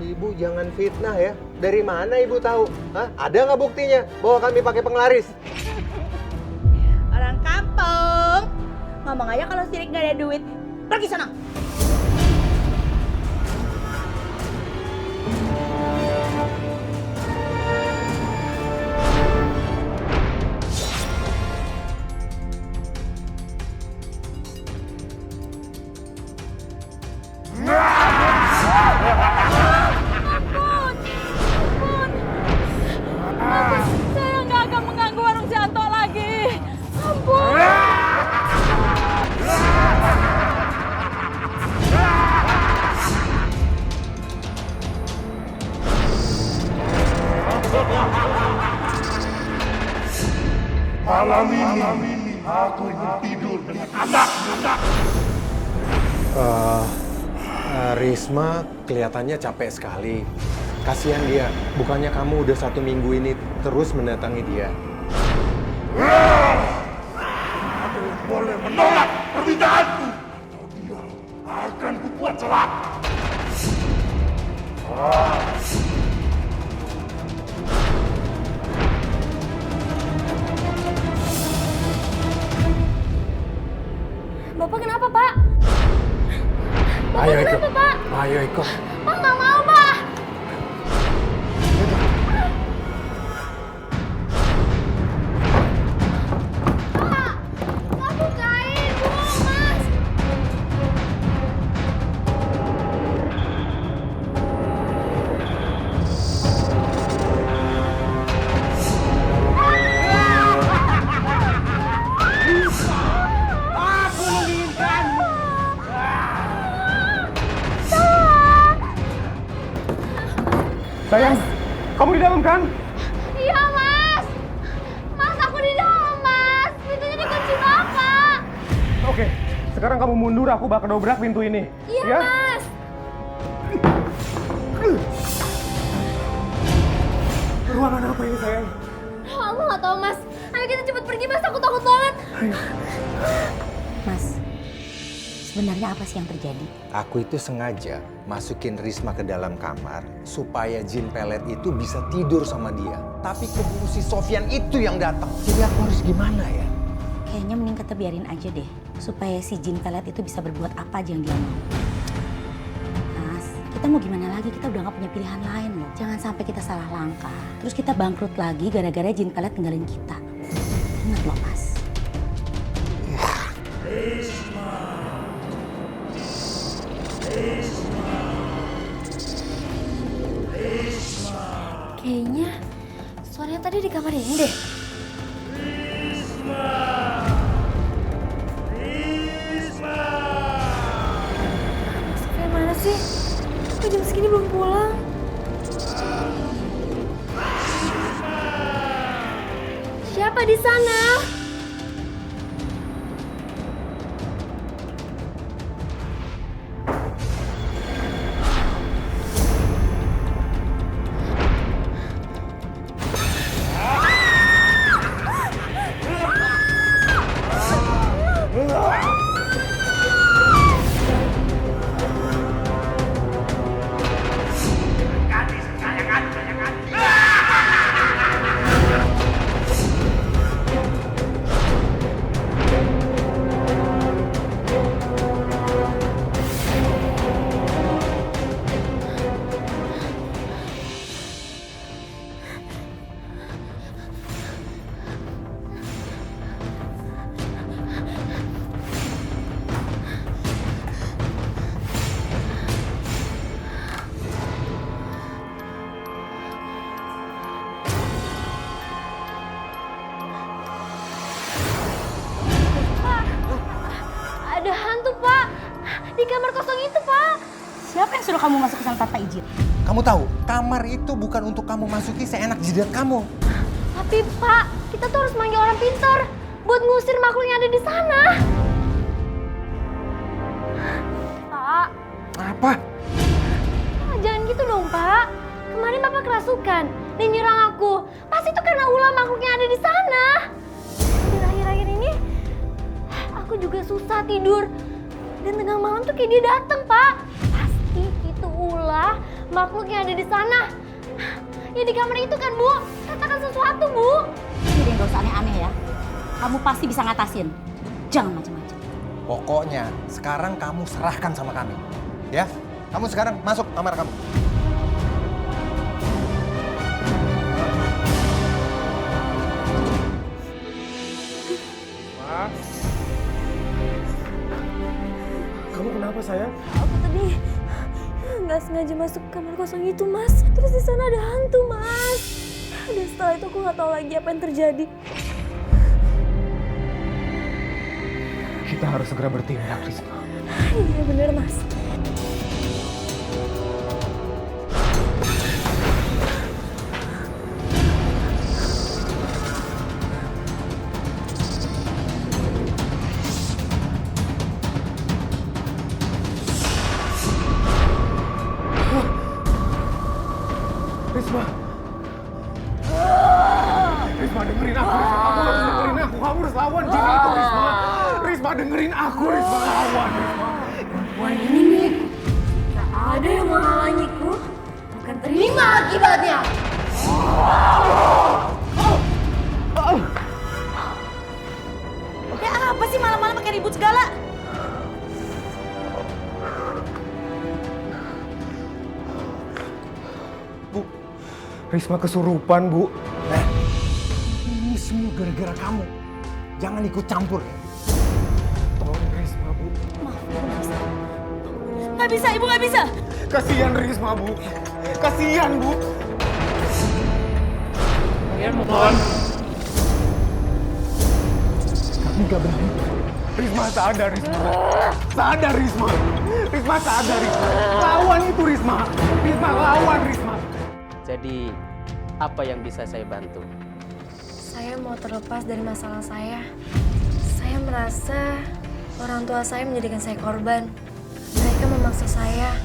Ibu jangan fitnah ya. Dari mana Ibu tahu? Hah? Ada nggak buktinya bahwa kami pakai penglaris?
Orang kampung. Ngomong aja kalau sirik nggak ada duit. Pergi sana. Saya nggak akan mengganggu warung Janto lagi. Ampun.
Malam ini aku tidur dengan anak-anak.
Risma kelihatannya capek sekali. Kasihan dia. Bukannya kamu udah 1 minggu ini terus mendatangi dia.
Aku boleh menolak permintaanku. Atau dia akan kubuat celaka.
Bapak kenapa, Pak? Bapak
Ayo
kenapa,
ikut.
Pak?
Ayo ikut.
Pak nggak mau, Pak. Pak, nggak bukain, Bu, Mas.
Aku menginginkanmu.
Sayang, kamu di dalam kan?
Iya, Mas. Mas, aku di dalam, Mas. Pintunya dikunci Bapak.
Oke, sekarang kamu mundur, aku bakal dobrak pintu ini.
Iya,
Ya?
Mas.
Ruangan apa ini, sayang?
Aku nggak tahu, Mas. Ayo kita cepet pergi, Mas. Aku takut banget.
Mas, sebenarnya apa sih yang terjadi?
Aku itu sengaja masukin Risma ke dalam kamar supaya jin pelet itu bisa tidur sama dia. Tapi keburu si Sofyan itu yang datang. Jadi aku harus gimana ya?
Kayaknya mending kita biarin aja deh, supaya si jin pelet itu bisa berbuat apa aja yang dia mau. Mas, kita mau gimana lagi? Kita udah gak punya pilihan lain loh. Jangan sampai kita salah langkah. Terus kita bangkrut lagi gara-gara jin pelet tinggalin kita. Ingat loh, Mas.
Kayaknya suaranya tadi di kamar ini deh. Sofia mana sih? Kok jam segini belum pulang? Siapa di sana? Ada hantu, Pak. Di kamar kosong itu, Pak.
Siapa yang suruh kamu masuk ke sana tanpa izin?
Kamu tahu, kamar itu bukan untuk kamu masuki seenak jidat kamu.
Tapi, Pak, kita tuh harus manggil orang pintar buat ngusir makhluk yang ada di sana. Pak.
Apa?
Jangan gitu dong, Pak. Kemarin Bapak kerasukan dan nyerang aku. Pasti itu karena ulah makhluk yang ada di sana. Dan akhir-akhir ini, aku juga susah tidur. Dan tengah malam tuh kayak dia datang, Pak. Pasti itu ulah makhluk yang ada di sana. Ya di kamar itu kan, Bu. Katakan sesuatu, Bu.
Jadi nggak usah aneh-aneh ya. Kamu pasti bisa ngatasin. Jangan macam-macam.
Pokoknya sekarang kamu serahkan sama kami. Ya? Kamu sekarang masuk kamar kamu.
Mas. Kamu kenapa, sayang?
Aku tadi nggak sengaja masuk ke kamar kosong itu, Mas. Terus di sana ada hantu, Mas. Dan setelah itu aku nggak tahu lagi apa yang terjadi.
Kita harus segera bertindak, Risma.
Iya bener, Mas.
Risma. Risma, dengerin aku. Risma. Kamu harus dengerin aku. Kamu harus lawan jin itu, Risma. Risma, dengerin aku. Risma, lawan, Risma.
Perempuan ini milikku. Tak ada yang menghalangiku terima akibatnya.
Ya apa sih malam-malam pakai ribut segala?
Bu, Risma kesurupan, Bu.
Ini semua gara-gara kamu. Jangan ikut campur ya.
Tolong Risma, Bu.
Nggak bisa, Ibu nggak bisa.
Kasihan Risma, Bu. Kasihan, Bu.
Mohon.
Kami gak berani. Risma sadar, Risma. Sadar, Risma. Risma sadar, Risma. Lawan itu, Risma. Risma lawan, Risma.
Jadi, apa yang bisa saya bantu?
Saya mau terlepas dari masalah saya. Saya merasa orang tua saya menjadikan saya korban. Mereka memaksa saya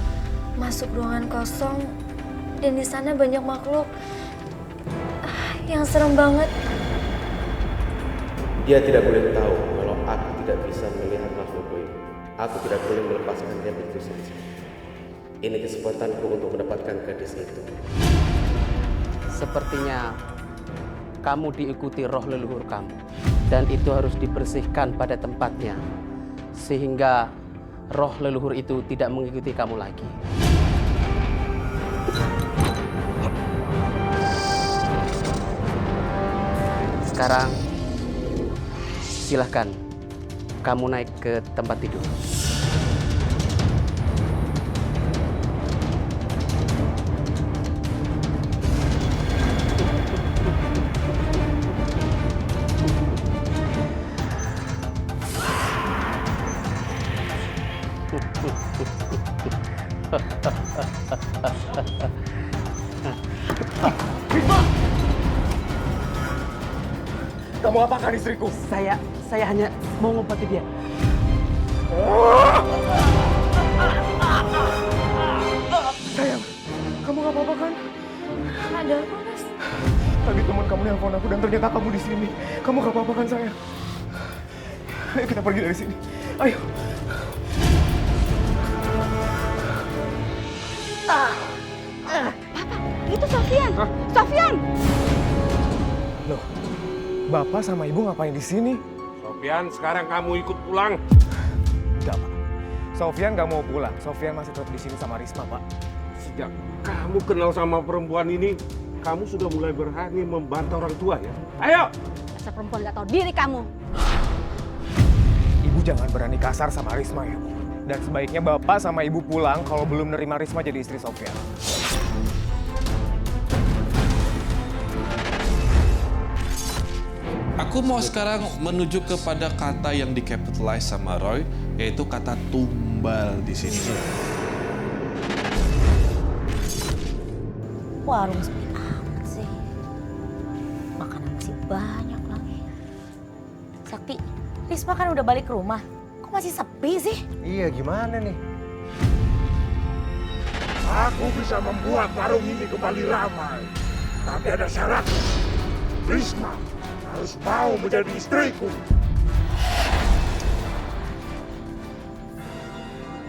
masuk ruangan kosong dan di sana banyak makhluk yang serem banget.
Dia tidak boleh tahu kalau aku tidak bisa melihat makhluk goib. Aku tidak boleh melepaskan dia begitu saja. Ini kesempatanku untuk mendapatkan gadis itu.
Sepertinya kamu diikuti roh leluhur kamu. Dan itu harus dibersihkan pada tempatnya. Sehingga roh leluhur itu tidak mengikuti kamu lagi. Sekarang, silahkan kamu naik ke tempat tidur.
Risma! Kamu apakan istriku?
Saya hanya mau ngobati dia.
Sayang, kamu gak apa-apa kan?
Ada apa, Mas?
Tadi teman kamu nelfon aku dan ternyata kamu di sini. Kamu gak apa-apa kan, sayang? Ayo kita pergi dari sini. Ayo.
Itu Sofyan. Sofyan.
Loh, Bapak sama Ibu ngapain di sini?
Sofyan, sekarang kamu ikut pulang.
Enggak, Pak. Sofyan gak mau pulang. Sofyan masih tetap di sini sama Risma, Pak.
Sejak kamu kenal sama perempuan ini, kamu sudah mulai berani membantah orang tua ya? Ayo!
Dasar perempuan gak tahu diri kamu.
Ibu jangan berani kasar sama Risma ya. Dan sebaiknya Bapak sama Ibu pulang kalau belum nerima Risma jadi istri Sofyan.
Aku mau sekarang menuju kepada kata yang di-capitalize sama Roy, yaitu kata tumbal di sini.
Warung sepi amat sih. Makanan masih banyak lagi. Sakti, Risma kan udah balik ke rumah. Kok masih sepi sih?
Iya, gimana nih?
Aku bisa membuat warung ini kembali ramai. Tapi ada syarat. Risma harus mau menjadi istriku.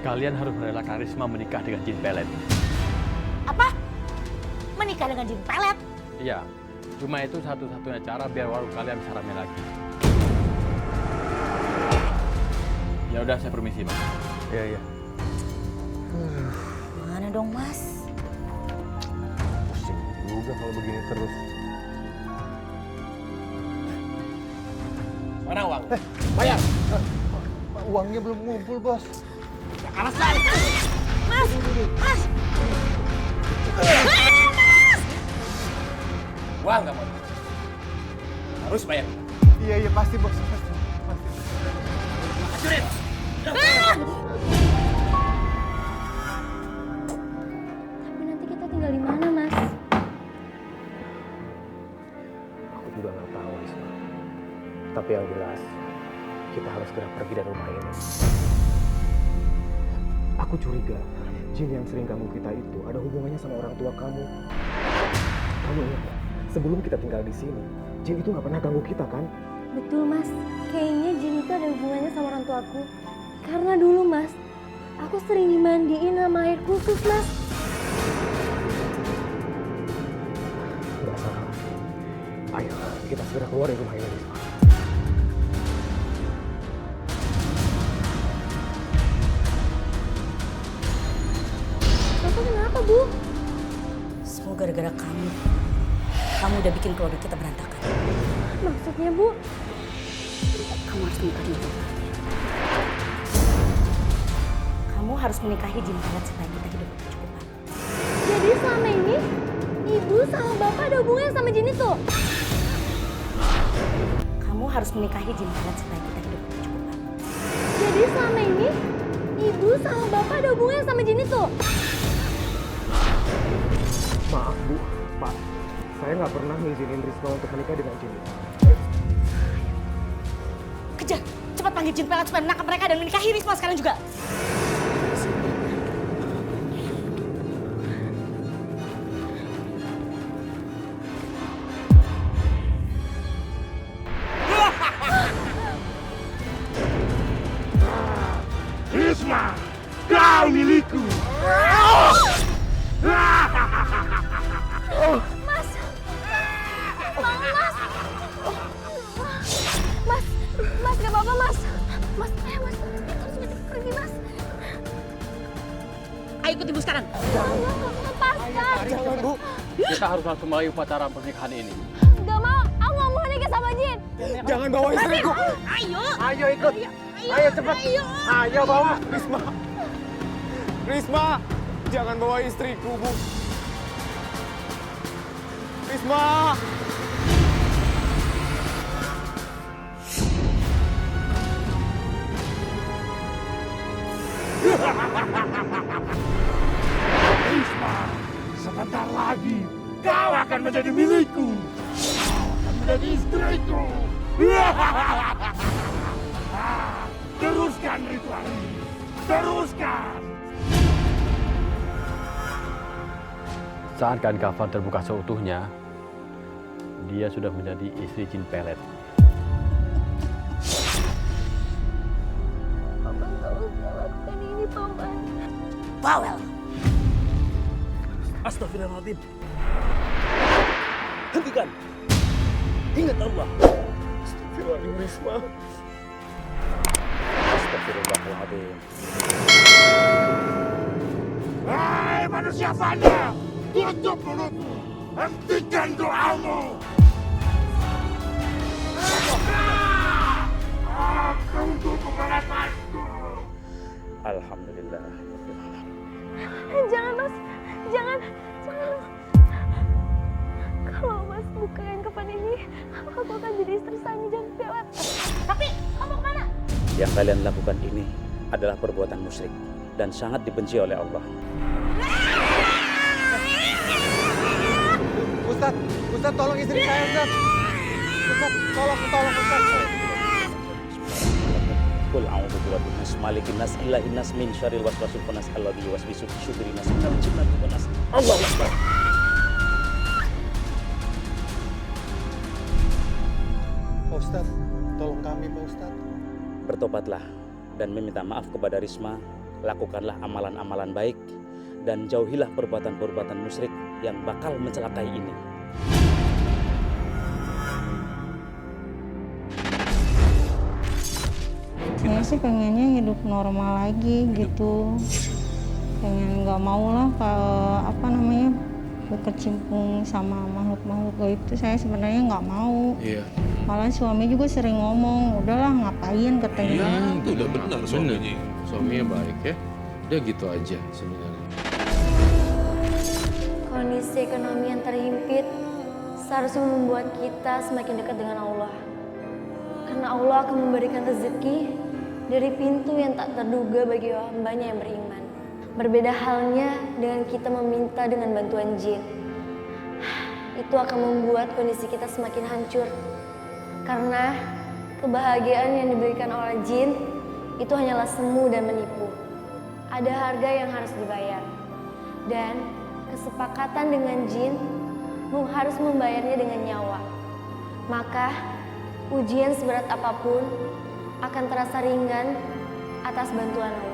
Kalian harus merelakan Risma menikah dengan jin pelet.
Apa? Menikah dengan jin pelet?
Iya, cuma itu satu-satunya cara biar warung kalian bisa ramai lagi. Ya udah, saya permisi, Mas.
Iya.
Mana dong, Mas?
Pusing juga kalau begini terus.
Mana uang? Bayar.
Uangnya belum ngumpul, Bos.
Alasan.
Mas! Mas!
Uang nggak mau. Harus bayar.
Iya, pasti, Bos. Pasti.
Ajurin.
Tapi nanti kita tinggal di mana, Mas?
Aku juga nggak tahu, Risma. Tapi yang jelas, kita harus segera pergi dari rumah ini. Aku curiga, jin yang sering ganggu kita itu ada hubungannya sama orang tua kamu. Kamu ingat nggak? Sebelum kita tinggal di sini, jin itu nggak pernah ganggu kita, kan?
Betul, Mas. Kayaknya jin itu ada hubungannya sama orang tuaku. Karena dulu, Mas, aku sering dimandiin sama air khusus, Mas.
Kita segera keluar dari rumah ini, Risma.
Bapak kenapa, Bu?
Semua gara-gara kamu. Kamu udah bikin keluarga kita berantakan.
Maksudnya, Bu?
Kamu harus menikahi Jin Pelet. Kamu harus menikahi Jin Pelet supaya kita hidup berkecukupan.
Jadi selama ini, Ibu sama Bapak ada hubungannya sama jin itu?
Kamu harus menikahi Jin Pelet supaya kita hidup berkecukupan.
Jadi selama ini, Ibu sama Bapak ada hubungannya sama jin itu?
Maaf Bu, Pak. Saya nggak pernah ngizinin Risma untuk menikah dengan Jin.
Kejar, cepat panggil Jin Pelet supaya menangkap mereka dan menikahi Risma sekarang juga.
Risma, kau milikku.
Mas! Bangun, Mas! Mas, gak apa-apa, Mas. Mas, ayo, Mas. Kita harus pergi, Mas.
Ayo ikut Ibu sekarang.
Lepaskan.
Jangan, Bu.
Kita harus langsung mulai upacara pernikahan ini.
Gak mau, aku gak mau nikah sama jin.
Jangan bawa istriku.
Ayo.
Ayo ikut. Ayo cepat. Ayo bawa. Risma. Risma. Jangan bawa istriku, Bu. Risma.
Risma, sebentar lagi kau akan menjadi milikku. Kau akan menjadi istriku. Teruskan ritual ini. Teruskan.
Saat kain kafan terbuka seutuhnya, dia sudah menjadi istri Jin Pelet.
Paman gak usah lakukan ini, Paman.
Bawel.
Astagfirullahaladzim. Hentikan. Ingat Allah.
Astagfirullahaladzim, Risma.
Astagfirullahaladzim.
Hai manusia fana, tutup mulutmu. Hentikan doamu. Aku untuk kebalasanku.
Alhamdulillah.
Jangan, Mas. Jangan, Mas. Kalau Mas bukain kafan ini, aku akan jadi istri sahnya Jin Pelet. Tapi, kamu kemana?
Yang kalian lakukan ini adalah perbuatan musyrik dan sangat dibenci oleh Allah.
Ustadz tolong istri saya, Ustadz. Ustadz, tolong Ustadz.
Qul a'udzu birabbin nas, malikin nas, ilahin nas, min syarril waswasil khannas alladzi yuwaswisu fi sudurin nas, minal jinnati wan nas. Allahu Akbar.
Pak Ustadz, tolong kami, Pak Ustadz.
Bertobatlah dan meminta maaf kepada Risma, lakukanlah amalan-amalan baik dan jauhilah perbuatan-perbuatan musyrik yang bakal mencelakai ini.
Saya sih pengennya hidup normal lagi gitu. Pengen nggak mau lah berkecimpung sama makhluk-makhluk gaib itu saya sebenarnya nggak mau.
Iya.
Malah suami juga sering ngomong, udahlah ngapain katanya.
Iya, itu udah benar suaminya. Suaminya baik ya. Udah gitu aja sebenarnya.
Kondisi ekonomi yang terhimpit seharusnya membuat kita semakin dekat dengan Allah. Karena Allah akan memberikan rezeki dari pintu yang tak terduga bagi hambanya yang beriman. Berbeda halnya dengan kita meminta dengan bantuan jin. Itu akan membuat kondisi kita semakin hancur. Karena kebahagiaan yang diberikan oleh jin itu hanyalah semu dan menipu. Ada harga yang harus dibayar. Dan kesepakatan dengan jin harus membayarnya dengan nyawa. Maka ujian seberat apapun akan terasa ringan atas bantuan Allah.